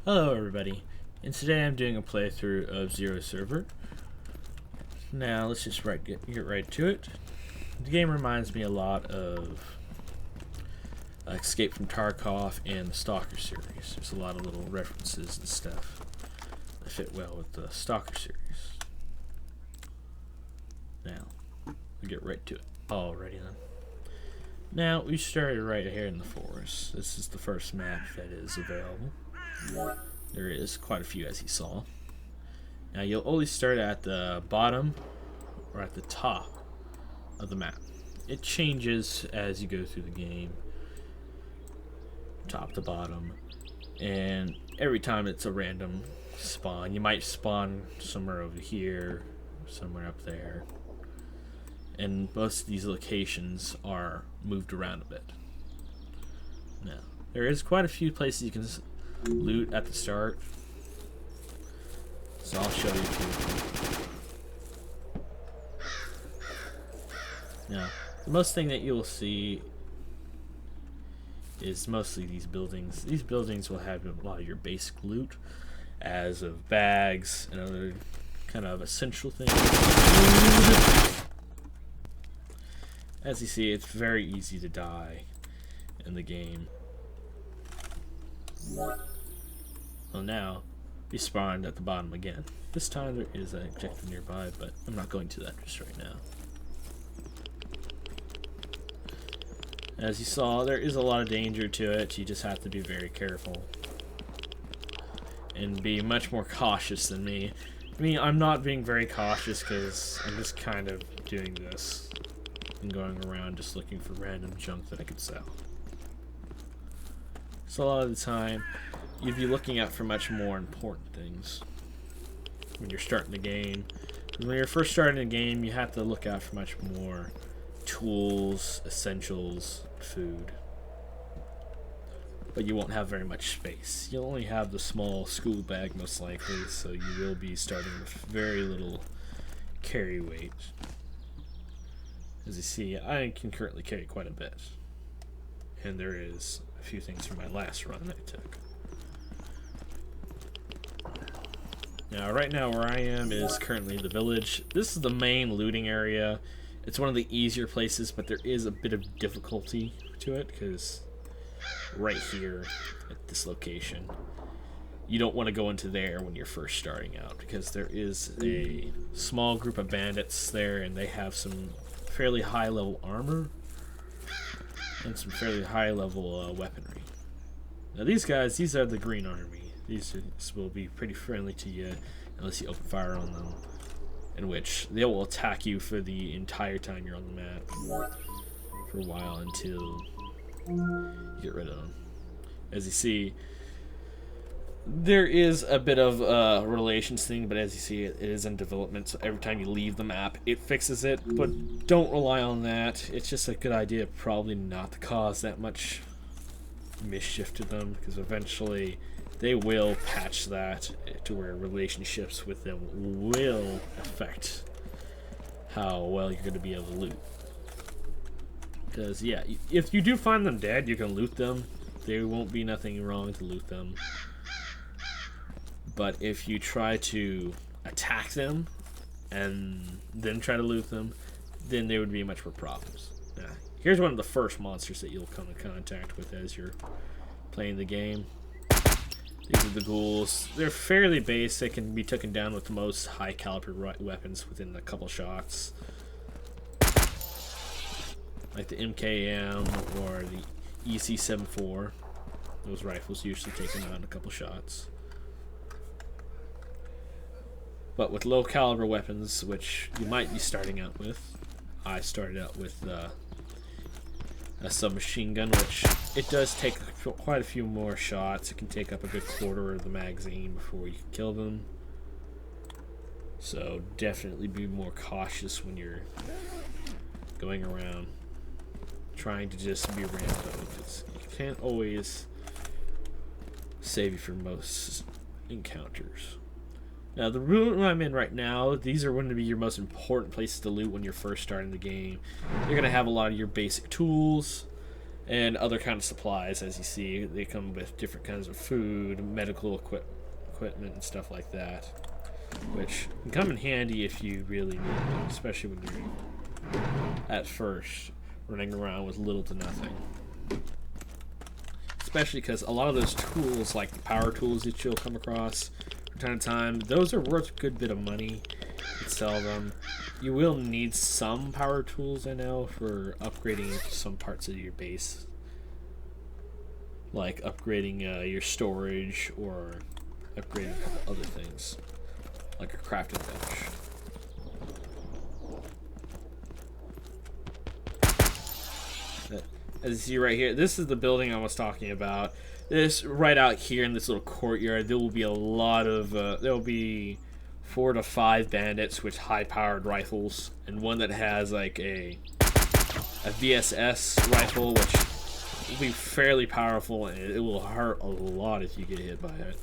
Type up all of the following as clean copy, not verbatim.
Hello everybody, and today I'm doing a playthrough of Sievert. Now let's just get right to it. The game reminds me a lot of Escape from Tarkov and the Stalker series. There's a lot of little references and stuff that fit well with the Stalker series. Now, we'll get right to it. Alrighty then. Now, we started right here in the forest. This is the first map that is available. There is quite a few, as you saw. Now, you'll always start at the bottom or at the top of the map. It changes as you go through the game, top to bottom, and every time it's a random spawn. You might spawn somewhere over here, somewhere up there, and most of these locations are moved around a bit. Now, there is quite a few places you can loot at the start, so I'll show you a few. Now, the most thing that you'll see is mostly these buildings. These buildings will have a lot of your basic loot, as of bags and other kind of essential things. As you see, it's very easy to die in the game. Well, now we spawned at the bottom again. This time there is an objective nearby, but I'm not going to that just right now. As you saw, there is a lot of danger to it. You just have to be very careful and be much more cautious than me. I mean, I'm not being very cautious because I'm just kind of doing this and going around just looking for random junk that I could sell. So a lot of the time, you'd be looking out for much more important things when you're starting the game. When you're first starting the game, you have to look out for much more tools, essentials, food. But you won't have very much space. You'll only have the small school bag most likely, so you will be starting with very little carry weight. As you see, I can currently carry quite a bit. And there is a few things from my last run that I took. Now, right now where I am is currently the village. This is the main looting area. It's one of the easier places, but there is a bit of difficulty to it, because right here at this location, you don't want to go into there when you're first starting out, because there is a small group of bandits there, and they have some fairly high level armor and some fairly high level weaponry. Now these guys, these are the green army. These will be pretty friendly to you unless you open fire on them, in which they will attack you for the entire time you're on the map for a while until you get rid of them. As you see, there is a bit of a relations thing, but as you see, it is in development, so every time you leave the map, it fixes it, but don't rely on that. It's just a good idea probably not to cause that much mischief to them, because eventually they will patch that to where relationships with them will affect how well you're going to be able to loot. Because, yeah, if you do find them dead, you can loot them. There won't be nothing wrong to loot them. But if you try to attack them and then try to loot them, then there would be much more problems. Now, here's one of the first monsters that you'll come in contact with as you're playing the game. These are the ghouls. They're fairly basic and can be taken down with most high caliber weapons within a couple shots. Like the MKM or the EC-74. Those rifles usually take them out in a couple shots. But with low caliber weapons, which you might be starting out with, I started out with a submachine gun, which it does take quite a few more shots. It can take up a good quarter of the magazine before you can kill them. So definitely be more cautious when you're going around trying to just be random. You can't always save you from most encounters. Now, the room I'm in right now, these are going to be your most important places to loot when you're first starting the game. You're going to have a lot of your basic tools, and other kind of supplies. As you see, they come with different kinds of food, medical equipment, and stuff like that, which can come in handy if you really need it, especially when you're at first running around with little to nothing. Especially because a lot of those tools, like the power tools that you'll come across from time to time, those are worth a good bit of money. You can sell them. You will need some power tools, I know, for upgrading some parts of your base. Like upgrading your storage or upgrading a couple other things. Like a crafting bench. As you see right here, this is the building I was talking about. This right out here in this little courtyard, there will be a lot of there will be 4 to 5 bandits with high-powered rifles, and one that has like a VSS rifle, which will be fairly powerful, and it will hurt a lot if you get hit by it.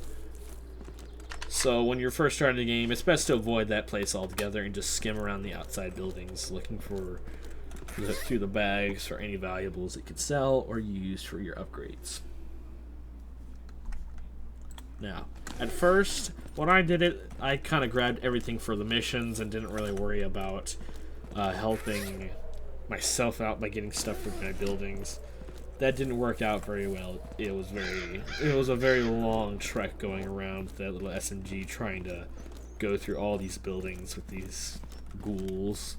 So when you're first starting the game, it's best to avoid that place altogether and just skim around the outside buildings, looking for through the bags for any valuables that you could sell or use for your upgrades. Now, at first, when I did it, I kind of grabbed everything for the missions and didn't really worry about helping myself out by getting stuff for my buildings. That didn't work out very well. It was a very long trek going around that little SMG trying to go through all these buildings with these ghouls.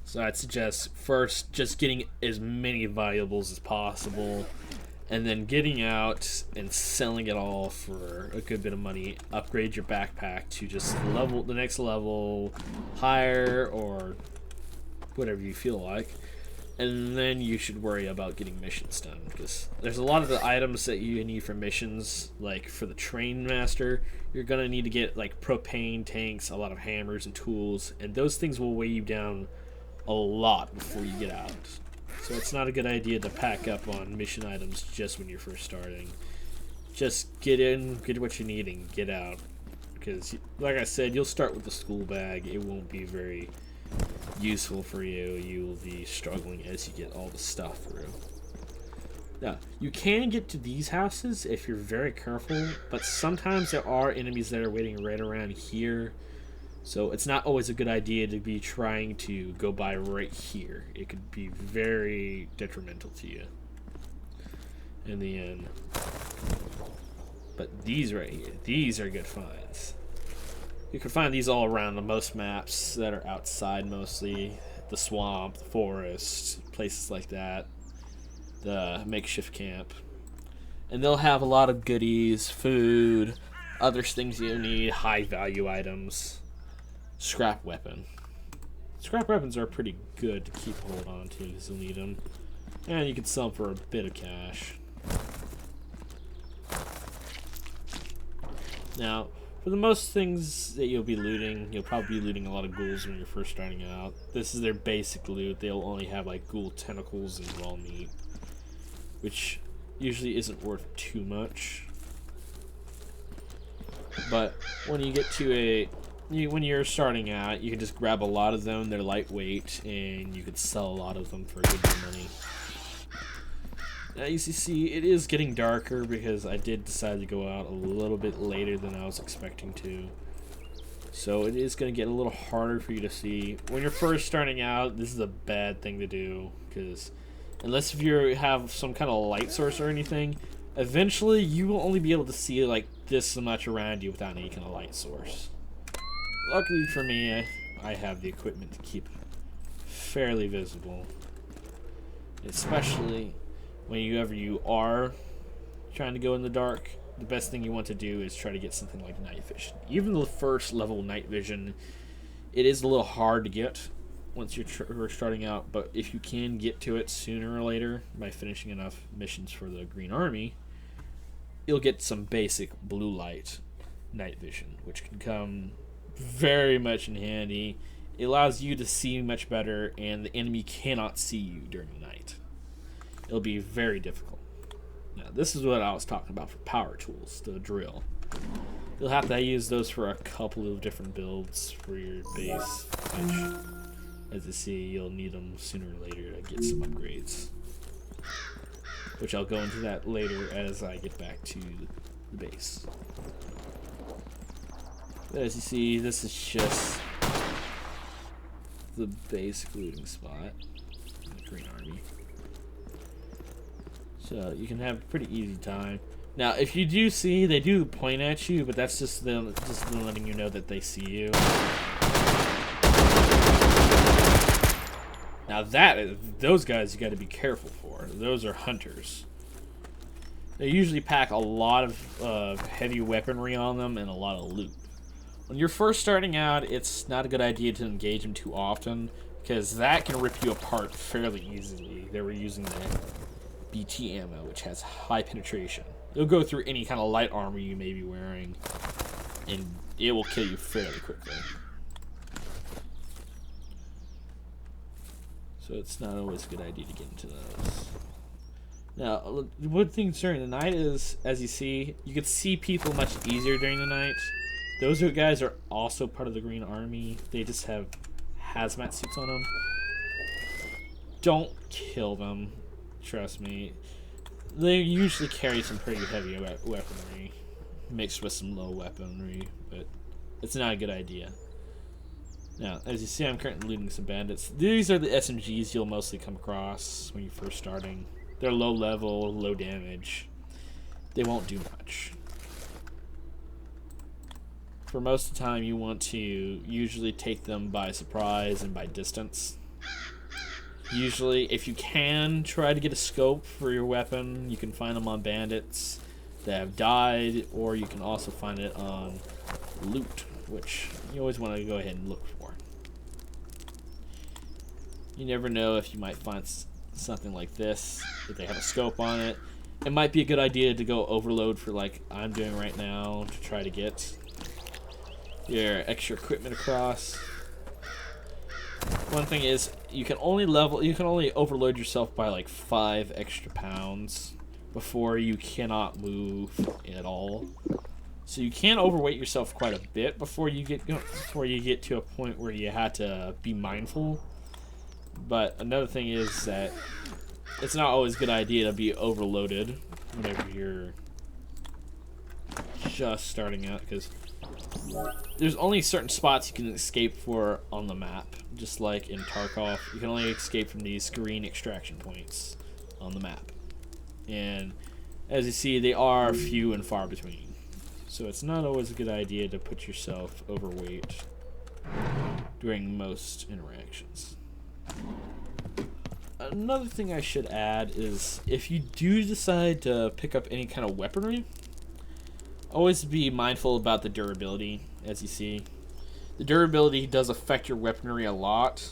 So I'd suggest first just getting as many valuables as possible, and then getting out and selling it all for a good bit of money. Upgrade your backpack to just the next level higher, or whatever you feel like. And then you should worry about getting missions done, because there's a lot of the items that you need for missions, like for the train master, you're going to need to get like propane tanks, a lot of hammers and tools, and those things will weigh you down a lot before you get out. So it's not a good idea to pack up on mission items just when you're first starting. Just get in, get what you need, and get out. Because, like I said, you'll start with the school bag. It won't be very useful for you. You will be struggling as you get all the stuff through. Now, you can get to these houses if you're very careful, but sometimes there are enemies that are waiting right around here. So it's not always a good idea to be trying to go by right here. It could be very detrimental to you in the end. But these right here, these are good finds. You can find these all around the most maps that are outside mostly. The swamp, the forest, places like that. The makeshift camp. And they'll have a lot of goodies, food, other things you need, high value items. Scrap weapon. Scrap weapons are pretty good to keep hold on to because you'll need them. And you can sell them for a bit of cash. Now, for the most things that you'll be looting, you'll probably be looting a lot of ghouls when you're first starting out. This is their basic loot. They'll only have like ghoul tentacles and raw meat, which usually isn't worth too much. But when you get to when you're starting out, you can just grab a lot of them. They're lightweight, and you can sell a lot of them for a good bit of money. Now, as you see, it is getting darker because I did decide to go out a little bit later than I was expecting to. So it is going to get a little harder for you to see. When you're first starting out, this is a bad thing to do, because unless if you have some kind of light source or anything, eventually you will only be able to see like this much around you without any kind of light source. Luckily for me, I have the equipment to keep fairly visible. Especially whenever you are trying to go in the dark, the best thing you want to do is try to get something like night vision. Even the first level night vision, it is a little hard to get once you're starting out, but if you can get to it sooner or later by finishing enough missions for the Green Army, you'll get some basic blue light night vision, which can come very much in handy. It allows you to see much better, and the enemy cannot see you during the night. It'll be very difficult. Now, this is what I was talking about for power tools, the drill. You'll have to use those for a couple of different builds for your base, which As you see, you'll need them sooner or later to get some upgrades. Which I'll go into that later as I get back to the base. But as you see, this is just the basic looting spot in the Green Army. So you can have a pretty easy time. Now, if you do see, they do point at you, but that's just them letting you know that they see you. Now those guys you got to be careful for. Those are hunters. They usually pack a lot of heavy weaponry on them and a lot of loot. When you're first starting out, it's not a good idea to engage them too often, because that can rip you apart fairly easily. They were using the BT ammo, which has high penetration. It'll go through any kind of light armor you may be wearing, and it will kill you fairly quickly. So it's not always a good idea to get into those. Now, one thing during the night is, as you see, you can see people much easier during the night. Those guys are also part of the Green Army. They just have hazmat suits on them. Don't kill them. Trust me. They usually carry some pretty heavy weaponry mixed with some low weaponry, but it's not a good idea. Now, as you see, I'm currently looting some bandits. These are the SMGs you'll mostly come across when you're first starting. They're low level, low damage. They won't do much. For most of the time, you want to usually take them by surprise and by distance. Usually, if you can, try to get a scope for your weapon. You can find them on bandits that have died, or you can also find it on loot, which you always want to go ahead and look for. You never know if you might find something like this, if they have a scope on it. It might be a good idea to go overload for, like I'm doing right now, to try to get your extra equipment across. One thing is, you can only overload yourself by like 5 extra pounds before you cannot move at all. So you can overweight yourself quite a bit before you get to a point where you have to be mindful. But another thing is that it's not always a good idea to be overloaded whenever you're just starting out, because there's only certain spots you can escape for on the map. Just like in Tarkov, you can only escape from these green extraction points on the map. And as you see, they are few and far between. So it's not always a good idea to put yourself overweight during most interactions. Another thing I should add is, if you do decide to pick up any kind of weaponry, always be mindful about the durability. As you see, the durability does affect your weaponry a lot.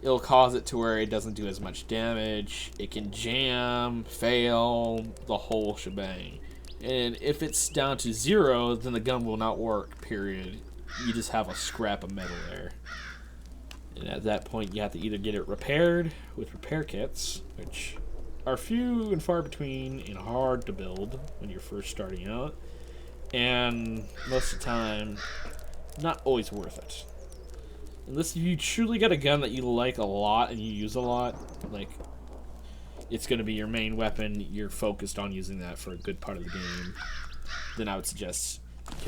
It'll cause it to where it doesn't do as much damage. It can jam, fail, the whole shebang. And if it's down to 0, then the gun will not work, period. You just have a scrap of metal there. And at that point, you have to either get it repaired with repair kits, which are few and far between and hard to build when you're first starting out, and most of the time, not always worth it. Unless you truly got a gun that you like a lot and you use a lot, like it's going to be your main weapon, you're focused on using that for a good part of the game, then I would suggest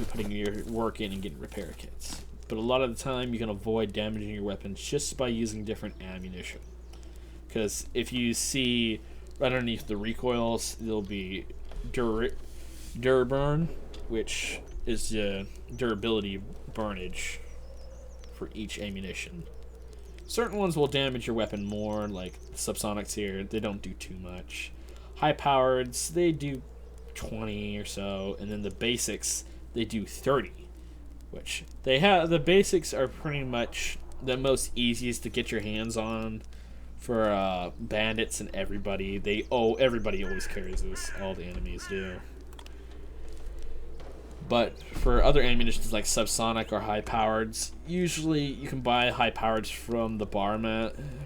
putting your work in and getting repair kits. But a lot of the time, you can avoid damaging your weapons just by using different ammunition. Because if you see right underneath the recoils, there'll be Durburn, which is the durability burnage for each ammunition. Certain ones will damage your weapon more, like subsonics here. They don't do too much. High-powereds, they do 20 or so, and then the basics, they do 30. Which the basics are pretty much the most easiest to get your hands on for bandits and everybody. Everybody always carries this. All the enemies do. But for other ammunitions like subsonic or high powereds, usually you can buy high powereds from the bar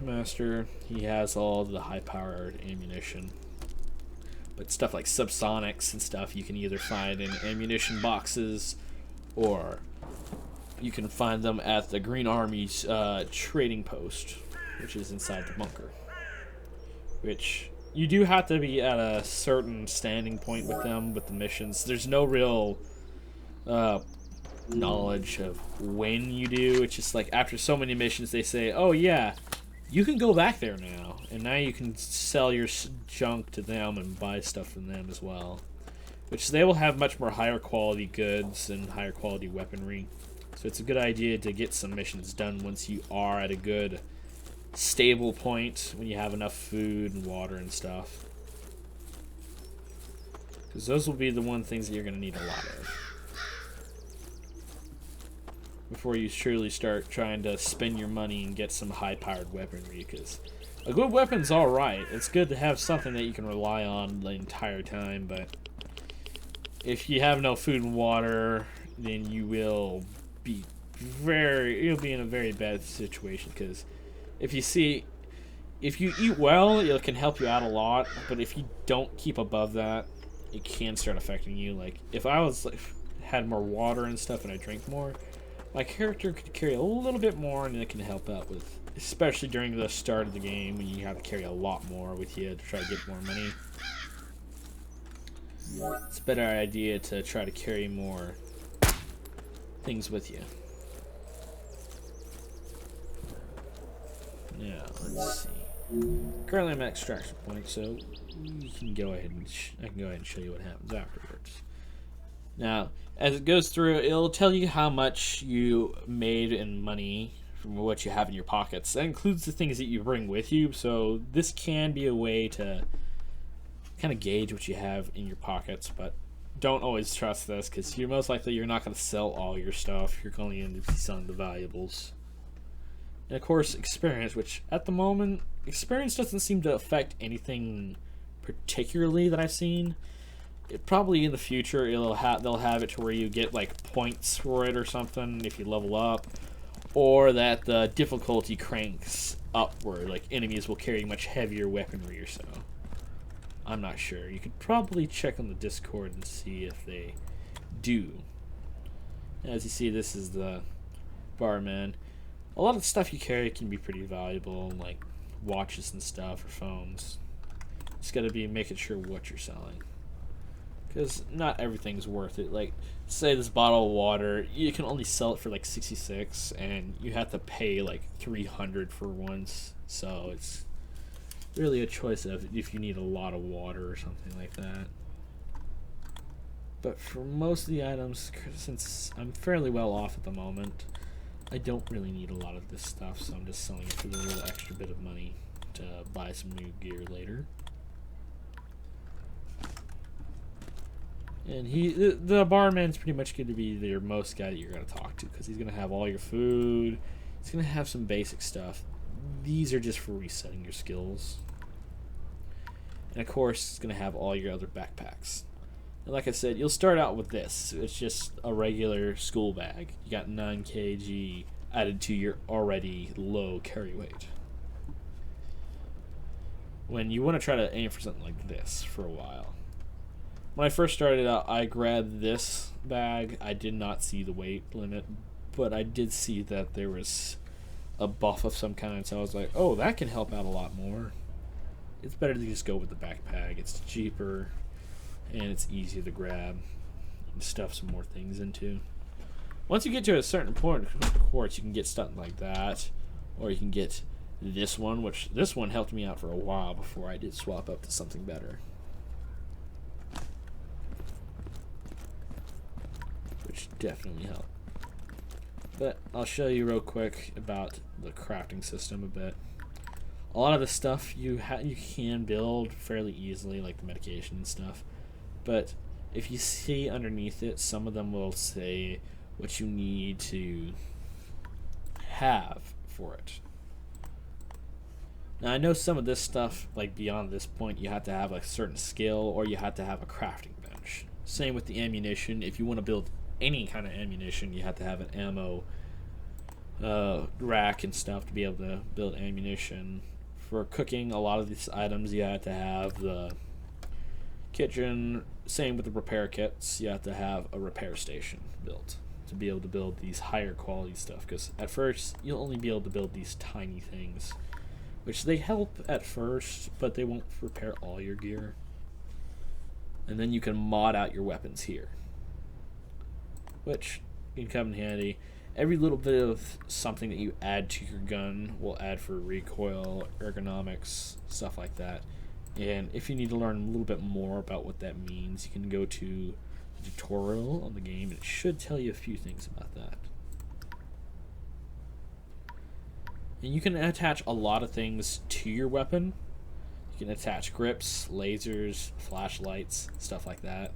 master. He has all the high powered ammunition. But stuff like subsonics and stuff you can either find in ammunition boxes or you can find them at the Green Army's trading post, which is inside the bunker. Which you do have to be at a certain standing point with them with the missions. There's no real knowledge of when you do. It's just like after so many missions, they say, "Oh yeah, you can go back there now, and now you can sell your junk to them and buy stuff from them as well." Which they will have much more higher quality goods and higher quality weaponry. So it's a good idea to get some missions done once you are at a good stable point, when you have enough food and water and stuff. Because those will be the one things that you're going to need a lot of before you surely start trying to spend your money and get some high-powered weaponry. Because a good weapon's alright. It's good to have something that you can rely on the entire time, but if you have no food and water, then you'll be in a very bad situation. Because if you eat well, it can help you out a lot, but if you don't keep above that, it can start affecting you. Like, if I had more water and stuff and I drank more, my character could carry a little bit more, and it can help out with, especially during the start of the game when you have to carry a lot more with you to try to get more money. It's a better idea to try to carry more things with you. Now, let's see. Currently I'm at extraction point, so you can go ahead and I can go ahead and show you what happens afterwards. Now, as it goes through, it'll tell you how much you made in money from what you have in your pockets. That includes the things that you bring with you, so this can be a way to kind of gauge what you have in your pockets, but don't always trust this, because you're most likely not going to sell all your stuff. You're only going to be selling the valuables. And of course, experience, which at the moment, experience doesn't seem to affect anything particularly that I've seen. Probably in the future, they'll have it to where you get like points for it or something if you level up, or that the difficulty cranks upward, like enemies will carry much heavier weaponry or so. I'm not sure. You could probably check on the Discord and see if they do. As you see, this is the barman. A lot of the stuff you carry can be pretty valuable, like watches and stuff or phones. Just gotta be making sure what you're selling, because not everything's worth it. Like, say this bottle of water, you can only sell it for like 66, and you have to pay like 300 for once. So it's really a choice of if you need a lot of water or something like that. But for most of the items, since I'm fairly well off at the moment, I don't really need a lot of this stuff, so I'm just selling it for a little extra bit of money to buy some new gear later. And the barman's pretty much going to be your most guy that you're going to talk to, because he's going to have all your food. He's going to have some basic stuff. These are just for resetting your skills. And of course, it's going to have all your other backpacks. And like I said, you'll start out with this. It's just a regular school bag. You got 9 kg added to your already low carry weight. When you want to try to aim for something like this for a while. When I first started out, I grabbed this bag. I did not see the weight limit, but I did see that there was a buff of some kind, so I was like, oh, that can help out a lot more. It's better to just go with the backpack. It's cheaper, and it's easier to grab and stuff some more things into. Once you get to a certain point, of course, you can get something like that, or you can get this one, which this one helped me out for a while before I did swap up to something better. Which definitely helped. But I'll show you real quick about the crafting system a bit. A lot of the stuff you can build fairly easily, like the medication and stuff. But if you see underneath it, some of them will say what you need to have for it. Now I know some of this stuff, like beyond this point, you have to have a certain skill, or you have to have a crafting bench. Same with the ammunition. If you want to build any kind of ammunition, you have to have an ammo rack and stuff to be able to build ammunition. For cooking, a lot of these items you have to have the kitchen. Same with the repair kits, you have to have a repair station built. to be able to build these higher quality stuff, because at first you'll only be able to build these tiny things, which they help at first, but they won't repair all your gear. And then you can mod out your weapons here, which can come in handy. Every little bit of something that you add to your gun will add for recoil, ergonomics, stuff like that. And if you need to learn a little bit more about what that means, you can go to the tutorial on the game, and it should tell you a few things about that. And you can attach a lot of things to your weapon. You can attach grips, lasers, flashlights, stuff like that.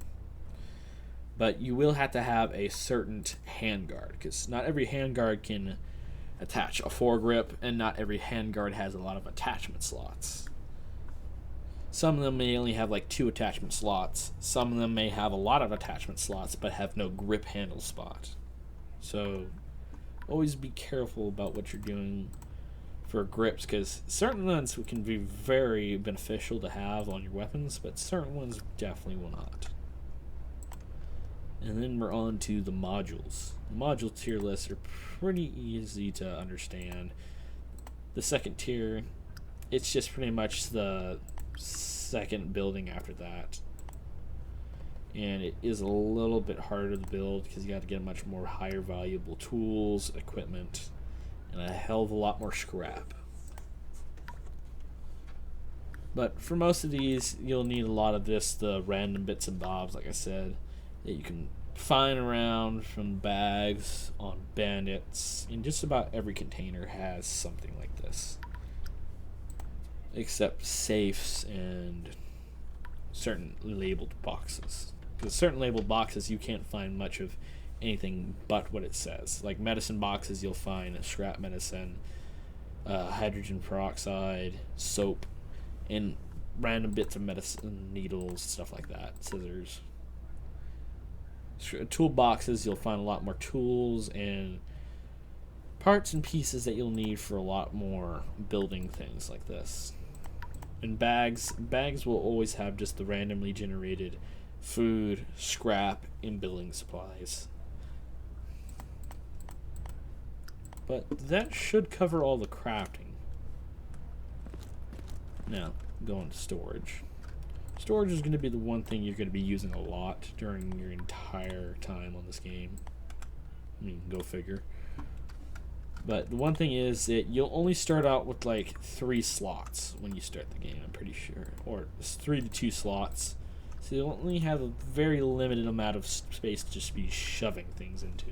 But you will have to have a certain handguard, because not every handguard can attach a foregrip, and not every handguard has a lot of attachment slots. Some of them may only have like 2 attachment slots. Some of them may have a lot of attachment slots but have no grip handle spot. So always be careful about what you're doing for grips, because certain ones can be very beneficial to have on your weapons, but certain ones definitely will not. And then we're on to the modules. The module tier lists are pretty easy to understand. The second tier, it's just pretty much the second building after that. And it is a little bit harder to build because you got to get much more higher valuable tools, equipment, and a hell of a lot more scrap. But for most of these, you'll need a lot of this, the random bits and bobs, like I said, that you can find around from bags on bandits. And just about every container has something like this, except safes and certain labeled boxes. Because certain labeled boxes, you can't find much of anything but what it says. Like medicine boxes, you'll find scrap medicine, hydrogen peroxide, soap, and random bits of medicine, needles, stuff like that, scissors. Tool boxes, you'll find a lot more tools and parts and pieces that you'll need for a lot more building things like this. And bags will always have just the randomly generated food, scrap, and building supplies. But that should cover all the crafting. Now, going to storage. Storage is going to be the one thing you're going to be using a lot during your entire time on this game. I mean, go figure. But the one thing is that you'll only start out with like 3 slots when you start the game, I'm pretty sure. Or it's 3 to 2 slots. So you'll only have a very limited amount of space to just be shoving things into.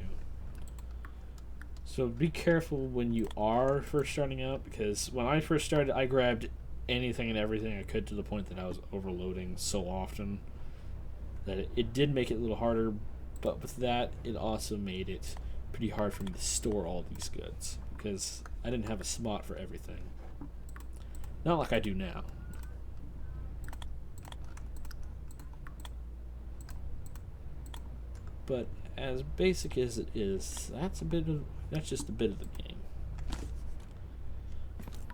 So be careful when you are first starting out, because when I first started, I grabbed anything and everything I could to the point that I was overloading so often that it did make it a little harder, but with that, it also made it pretty hard for me to store all these goods, because I didn't have a spot for everything. Not like I do now. But as basic as it is, that's just a bit of the game.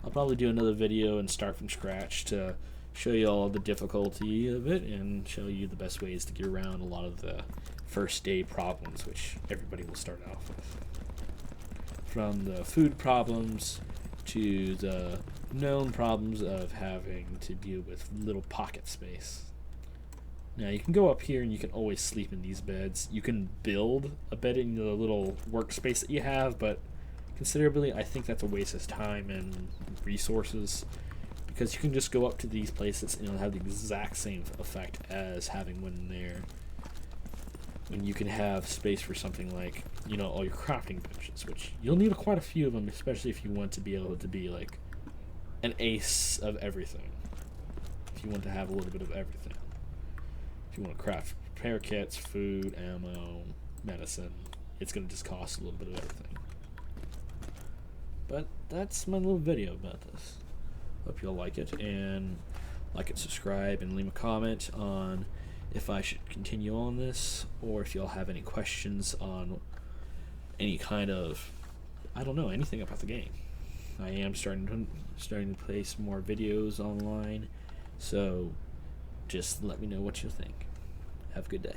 I'll probably do another video and start from scratch to show you all the difficulty of it and show you the best ways to get around a lot of the first day problems, which everybody will start off with. From the food problems to the known problems of having to deal with little pocket space. Now you can go up here and you can always sleep in these beds. You can build a bed in the little workspace that you have, but considerably, I think that's a waste of time and resources, because you can just go up to these places and it'll have the exact same effect as having one in there. And you can have space for something like, you know, all your crafting benches, which you'll need quite a few of them, especially if you want to be able to be like an ace of everything. If you want to have a little bit of everything. If you want to craft repair kits, food, ammo, medicine, it's going to just cost a little bit of everything. But that's my little video about this. Hope you'll like it, and like and subscribe, and leave a comment on if I should continue on this, or if y'all have any questions on any kind of, I don't know, anything about the game. I am starting to place more videos online, so just let me know what you think. Have a good day.